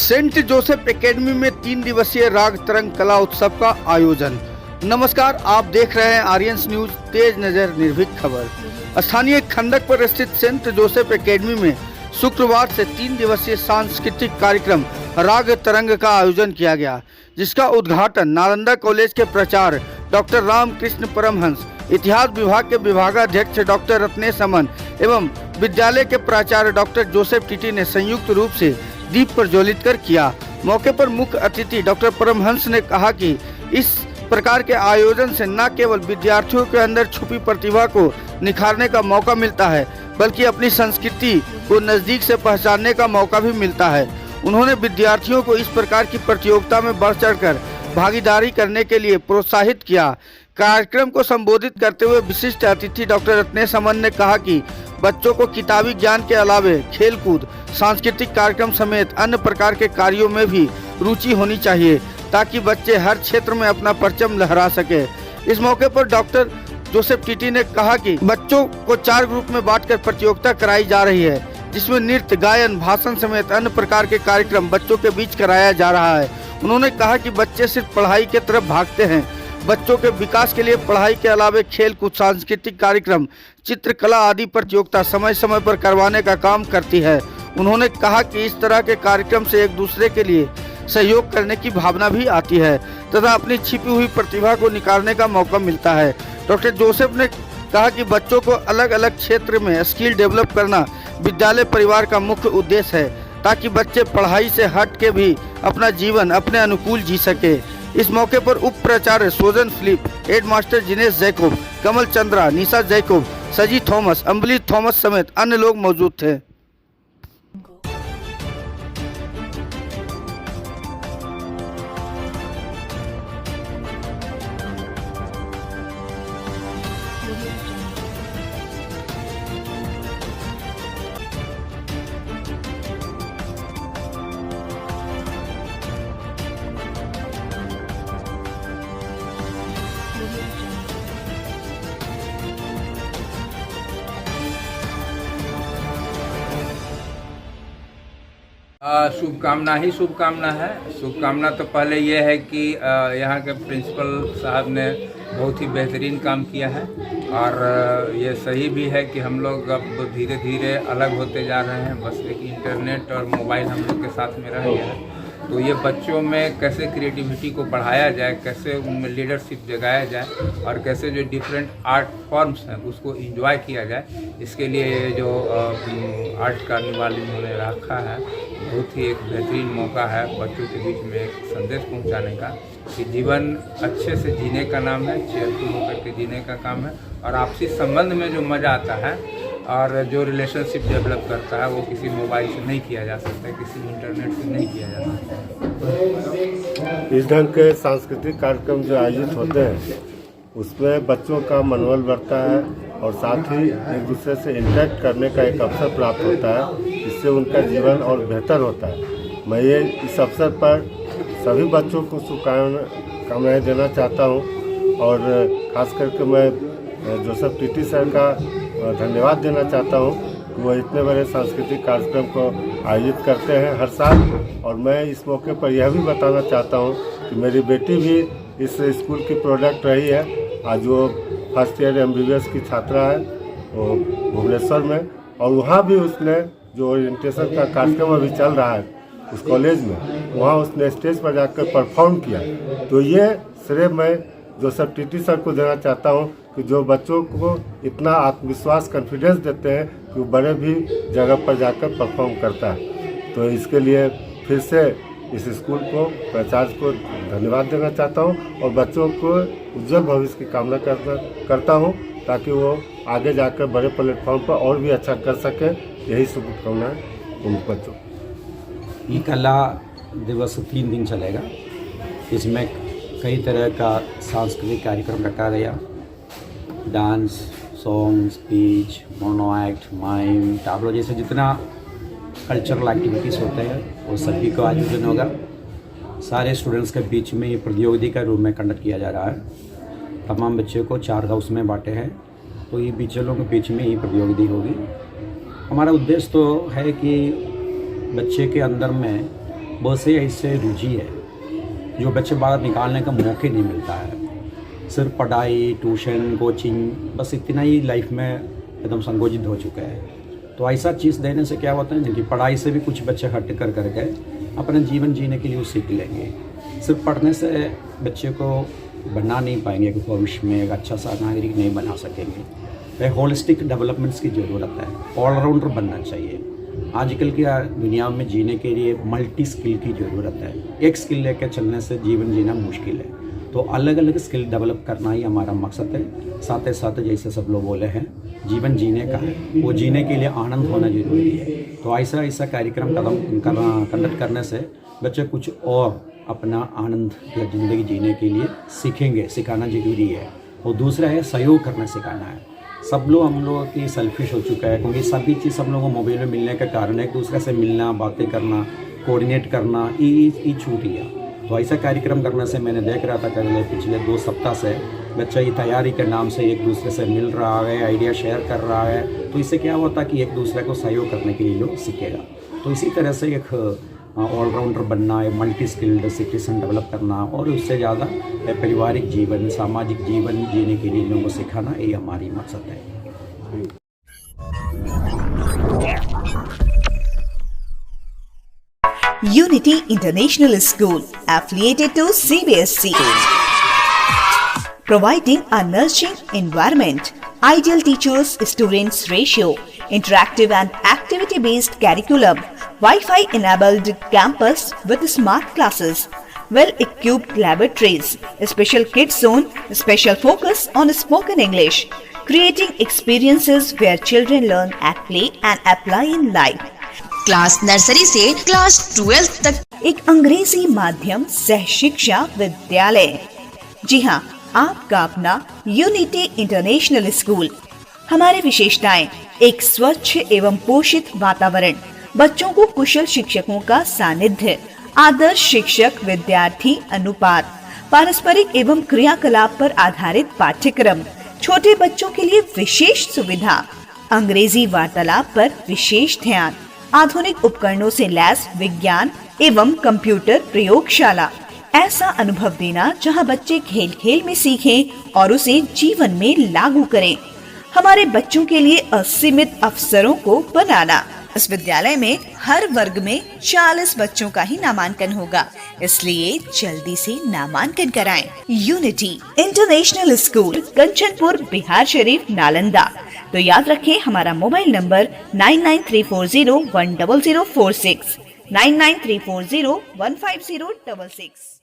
Saint Joseph academy में 3 दिवसीय राग तरंग कला उत्सव का आयोजन। नमस्कार, आप देख रहे हैं आर्यंस न्यूज, तेज नजर निर्भीक खबर। स्थानीय खंडक पर स्थित सेंट जोसेफ एकेडमी में शुक्रवार से 3 दिवसीय सांस्कृतिक कार्यक्रम राग तरंग का आयोजन किया गया, जिसका उद्घाटन नालंदा कॉलेज के प्राचार्य डॉक्टर रामकृष्ण परमहंस, इतिहास विभाग के विभागाध्यक्ष डॉक्टर रत्नेश अमन एवं विद्यालय के प्राचार्य डॉक्टर जोसेफ टीटी ने संयुक्त रूप से दीप प्रज्वलित कर किया। मौके पर मुख्य अतिथि डॉक्टर परमहंस ने कहा कि इस प्रकार के आयोजन से न केवल विद्यार्थियों के अंदर छुपी प्रतिभा को निखारने का मौका मिलता है, बल्कि अपनी संस्कृति को नजदीक से पहचानने का मौका भी मिलता है। उन्होंने विद्यार्थियों को इस प्रकार की प्रतियोगिता में बढ़ चढ़कर भागीदारी करने के लिए प्रोत्साहित किया। कार्यक्रम को संबोधित करते हुए विशिष्ट अतिथि डॉक्टर रत्नेश अमन ने कहा कि बच्चों को किताबी ज्ञान के अलावे खेलकूद, सांस्कृतिक कार्यक्रम समेत अन्य प्रकार के कार्यों में भी रुचि होनी चाहिए, ताकि बच्चे हर क्षेत्र में अपना परचम लहरा सके। इस मौके पर डॉक्टर जोसेफ टीटी ने कहा कि बच्चों को 4 ग्रुप में बांटकर प्रतियोगिता कराई जा रही है, जिसमें नृत्य, गायन, भाषण समेत अन्य प्रकार के कार्यक्रम बच्चों के बीच कराया जा रहा है। उन्होंने कहा कि बच्चे सिर्फ पढ़ाई की तरफ भागते हैं, बच्चों के विकास के लिए पढ़ाई के अलावे खेल कूद, सांस्कृतिक कार्यक्रम, चित्रकला आदि प्रतियोगिता समय समय पर करवाने का काम करती है। उन्होंने कहा कि इस तरह के कार्यक्रम से एक दूसरे के लिए सहयोग करने की भावना भी आती है तथा अपनी छिपी हुई प्रतिभा को निखारने का मौका मिलता है। डॉक्टर जोसेफ ने कहा कि बच्चों को अलग अलग क्षेत्र में स्किल डेवलप करना विद्यालय परिवार का मुख्य उद्देश्य है, ताकि बच्चे पढ़ाई से हट के भी अपना जीवन अपने अनुकूल जी सके। इस मौके पर उप प्राचार्य Sojan Philip, head master Jinesh Jacob, Kamal Chandra, Nisha Jacob, Saji Thomas, Ambili Thomas समेत अन्य लोग मौजूद थे। शुभकामना ही शुभकामना है। शुभकामना तो पहले ये है कि यहाँ के प्रिंसिपल साहब ने बहुत ही बेहतरीन काम किया है, और ये सही भी है कि हम लोग अब धीरे धीरे अलग होते जा रहे हैं। बस एक इंटरनेट और मोबाइल हम लोग के साथ में रह गया है, तो ये बच्चों में कैसे क्रिएटिविटी को बढ़ाया जाए, कैसे उनमें लीडरशिप जगाया जाए, और कैसे जो डिफरेंट आर्ट फॉर्म्स हैं उसको एंजॉय किया जाए, इसके लिए ये जो आर्ट कार्निवाल इन्होंने रखा है, बहुत ही एक बेहतरीन मौका है बच्चों के बीच में एक संदेश पहुंचाने का कि जीवन अच्छे से जीने का नाम है, चेयरफुल होकर के जीने का काम है, और आपसी संबंध में जो मज़ा आता है और जो रिलेशनशिप डेवलप करता है वो किसी मोबाइल से नहीं किया जा सकता, किसी इंटरनेट से नहीं किया जा सकता। इस ढंग के सांस्कृतिक कार्यक्रम जो आयोजित होते हैं उसमें बच्चों का मनोबल बढ़ता है और साथ ही एक दूसरे से इंटरेक्ट करने का एक अवसर प्राप्त होता है, इससे उनका जीवन और बेहतर होता है। मैं ये इस अवसर पर सभी बच्चों को शुभकामनाएँ देना चाहता हूँ, और ख़ास करके मैं जोसेफ टीटी सर का धन्यवाद देना चाहता हूँ कि वो इतने बड़े सांस्कृतिक कार्यक्रम को आयोजित करते हैं हर साल। और मैं इस मौके पर यह भी बताना चाहता हूँ कि मेरी बेटी भी इस स्कूल की प्रोडक्ट रही है। आज वो फर्स्ट ईयर MBBS की छात्रा है वो भुवनेश्वर में, और वहाँ भी उसने जो ओरिएंटेशन का कार्यक्रम अभी चल रहा है उस कॉलेज में, वहाँ उसने स्टेज पर जाकर परफॉर्म किया। तो ये श्रेय मैं जोसेफ टीटी सर को देना चाहता हूँ कि जो बच्चों को इतना आत्मविश्वास, कॉन्फिडेंस देते हैं कि वो बड़े भी जगह पर जाकर परफॉर्म करता है। तो इसके लिए फिर से इस स्कूल को, प्राचार्य को धन्यवाद देना चाहता हूँ, और बच्चों को उज्जवल भविष्य की कामना करता हूँ, ताकि वो आगे जाकर बड़े प्लेटफॉर्म पर और भी अच्छा कर सकें। यही शुभकामनाएं उन बच्चों। ये कला दिवस 3 दिन चलेगा। इसमें कई तरह का सांस्कृतिक कार्यक्रम रखा गया, dance, song, speech, mono act, mime, tableau जैसे जितना कल्चरल एक्टिविटीज़ होते हैं वो सभी का आयोजन होगा। सारे स्टूडेंट्स के बीच में ये प्रतियोगिता के रूप में कंडक्ट किया जा रहा है। तमाम बच्चों को 4 हाउस में बांटे हैं, तो ये बच्चों के बीच में ये प्रतियोगिता होगी। हमारा उद्देश्य तो है कि बच्चे के अंदर में बहुत से ऐसे रुचि है जो बच्चे बाहर निकालने का मौके नहीं मिलता है। सिर्फ पढ़ाई, ट्यूशन, कोचिंग, बस इतना ही लाइफ में एकदम संकोचित हो चुका है। तो ऐसा चीज़ देने से क्या होता है कि पढ़ाई से भी कुछ बच्चे हट कर करके अपना जीवन जीने के लिए वो सीख लेंगे। सिर्फ पढ़ने से बच्चे को बना नहीं पाएंगे कि भविष्य में एक अच्छा सा नागरिक नहीं बना सकेंगे। होलिस्टिक डेवलपमेंट्स की ज़रूरत है, ऑलराउंडर बनना चाहिए। आजकल की दुनिया में जीने के लिए मल्टी स्किल की ज़रूरत है। एक स्किल लेकर चलने से जीवन जीना मुश्किल है, तो अलग अलग स्किल डेवलप करना ही हमारा मकसद है। साथ ही साथ जैसे सब लोग बोले हैं जीवन जीने का है, वो जीने के लिए आनंद होना जरूरी है। तो ऐसा कार्यक्रम कंडक्ट करने से बच्चे कुछ और अपना आनंद या ज़िंदगी जीने के लिए सीखेंगे, सिखाना जरूरी है। और दूसरा है सहयोग करना सिखाना है। सब लोग हम लोगों की सेल्फिश हो चुका है, क्योंकि सभी चीज़ सब लोगों को मोबाइल में मिलने के कारण एक दूसरे से मिलना, बातें करना, कोऑर्डिनेट करना ये छूट गया। तो ऐसा कार्यक्रम करने से मैंने देख रहा था पिछले 2 सप्ताह से बच्चा ये तैयारी के नाम से एक दूसरे से मिल रहा है, आइडिया शेयर कर रहा है। तो इससे क्या होता कि एक दूसरे को सहयोग करने के लिए लोग सीखेगा। तो इसी तरह से एक ऑलराउंडर बनना, एक मल्टी स्किल्ड सिटीजन डेवलप करना और उससे ज़्यादा पारिवारिक जीवन, सामाजिक जीवन जीने के लिए लोगों को सिखाना, ये हमारी मकसद है। Unity International School, affiliated to CBSE, providing a nurturing environment, ideal teachers students ratio, interactive and activity based curriculum, Wi-Fi enabled campus with smart classes, well equipped laboratories, special kids zone, special focus on spoken English, creating experiences where children learn at play and apply in life. Class nursery से class 12 तक एक अंग्रेजी माध्यम सह शिक्षा विद्यालय। जी हाँ, आपका अपना यूनिटी इंटरनेशनल स्कूल। हमारी विशेषताएं: एक स्वच्छ एवं पोषित वातावरण, बच्चों को कुशल शिक्षकों का सानिध्य, आदर्श शिक्षक विद्यार्थी अनुपात, पारस्परिक एवं क्रियाकलाप पर आधारित पाठ्यक्रम, छोटे बच्चों के लिए विशेष सुविधा, अंग्रेजी वार्तालाप पर विशेष ध्यान, आधुनिक उपकरणों से लैस विज्ञान एवं कंप्यूटर प्रयोगशाला। ऐसा अनुभव देना जहां बच्चे खेल खेल में सीखें और उसे जीवन में लागू करें। हमारे बच्चों के लिए असीमित अवसरों को बनाना। इस विद्यालय में हर वर्ग में 40 बच्चों का ही नामांकन होगा, इसलिए जल्दी से नामांकन कराएं। Unity international school, Kanchanpur, Bihar Sharif, Nalanda. तो याद रखें हमारा मोबाइल नंबर 9934010046, 9934015066।